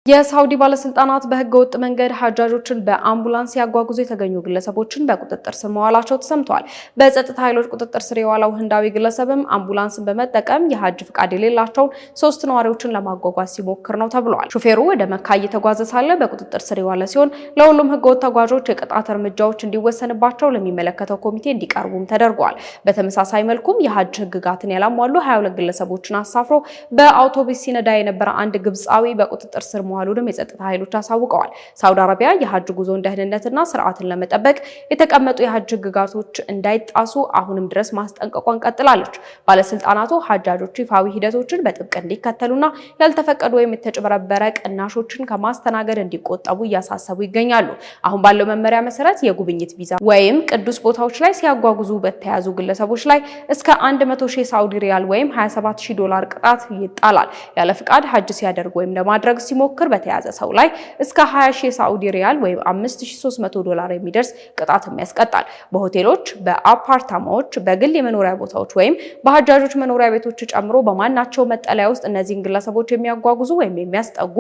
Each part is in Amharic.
የሳውዲ ባለስልጣናት በህገወጥ መንገድ ሐጃጆችን በአምቡላንስ ያጓጉዙ የተገኙ ግለሰቦችን በቁጥጥር ስር መዋላቸው ተሰምቷል። በጸጥታ ኃይሎች ቁጥጥር ስር የዋለው ህንዳዊ ግለሰብም አምቡላንስን በመጠቀም የሐጅ ፍቃድ የሌላቸውን 3 ነዋሪዎችን ለማጓጓዝ ሲሞክር ነው ተብሏል። ሹፌሩ ወደ መካ እየተጓዘ ሳለ በቁጥጥር ስር የዋለ ሲሆን ለሁሉም ህገወጥ ተጓዦች የቅጣት እርምጃዎች እንዲወሰንባቸው ለሚመለከተው ኮሚቴ እንዲቀርቡም ተደርጓል። በተመሳሳይ መልኩም የሐጅ ህግጋትን ያላሟሉ 22 ግለሰቦችን አሳፍሮ በአውቶቡስ ሲነዳ የነበረ አንድ ግብጻዊ በቁጥጥር ስር መዋሉንም የጸጥታ ኃይሎች አሳውቀዋል። ሳውዲ አረቢያ የሐጅ ጉዞን ደህንነትና ስርዓትን ለመጠበቅ የተቀመጡ የሐጅ ህግጋቶች እንዳይጣሱ አሁንም ድረስ ማስጠንቀቋን ቀጥላለች። ባለስልጣናቱ ሐጃጆች ይፋዊ ሂደቶችን በጥብቅ እንዲከተሉና ያልተፈቀዱ ወይም የተጨበረበረ ቅናሾችን ከማስተናገድ እንዲቆጠቡ እያሳሰቡ ይገኛሉ። አሁን ባለው መመሪያ መሰረት የጉብኝት ቪዛ ወይም ቅዱስ ቦታዎች ላይ ሲያጓጉዙ በተያዙ ግለሰቦች ላይ እስከ 100,000 ሳውዲ ሪያል ወይም $27,000 ቅጣት ይጣላል። ያለ ፍቃድ ሐጅ ሲያደርግ ወይም ለማድረግ ሲሞክር በተያዘ ሰው ላይ እስከ 20,000 ሳውዲ ሪያል ወይም $5,300 የሚደርስ ቅጣትም ያስቀጣል። በሆቴሎች፣ በአፓርታማዎች፣ በግል የመኖሪያ ቦታዎች ወይም በሐጃጆች መኖሪያ ቤቶች ጨምሮ በማናቸው መጠለያ ውስጥ እነዚህን ግለሰቦች የሚያጓጉዙ ወይም የሚያስጠጉ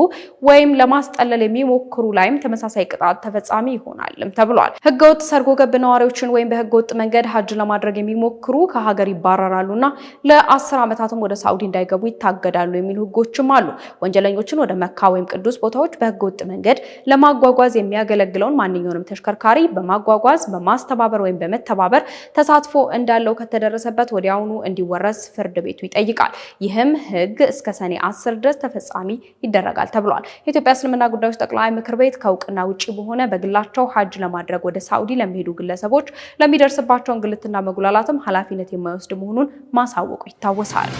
ወይም ለማስጠለል የሚሞክሩ ላይም ተመሳሳይ ቅጣት ተፈጻሚ ይሆናልም ተብሏል። ህገወጥ ሰርጎ ገብ ነዋሪዎችን ወይም በህገወጥ መንገድ ሐጅ ለማድረግ የሚሞክሩ ከሀገር ይባረራሉና ለ10 ዓመታትም ወደ ሳውዲ እንዳይገቡ ይታገዳሉ የሚሉ ህጎችም አሉ። ወንጀለኞችን ወደ መካ ወይም ቅዱስ ቦታዎች በህገወጥ መንገድ ለማጓጓዝ የሚያገለግለውን ማንኛውንም ተሽከርካሪ በማጓጓዝ በማስተባበር ወይም በመተባበር ተሳትፎ እንዳለው ከተደረሰበት ወዲያውኑ እንዲወረስ ፍርድ ቤቱ ይጠይቃል። ይህም ህግ እስከ ሰኔ 10 ድረስ ተፈጻሚ ይደረጋል ተብሏል። የኢትዮጵያ እስልምና ጉዳዮች ጠቅላይ ምክር ቤት ከእውቅና ውጪ በሆነ በግላቸው ሐጅ ለማድረግ ወደ ሳውዲ ለሚሄዱ ግለሰቦች ለሚደርስባቸው እንግልትና መጉላላትም ኃላፊነት የማይወስድ መሆኑን ማሳወቁ ይታወሳል።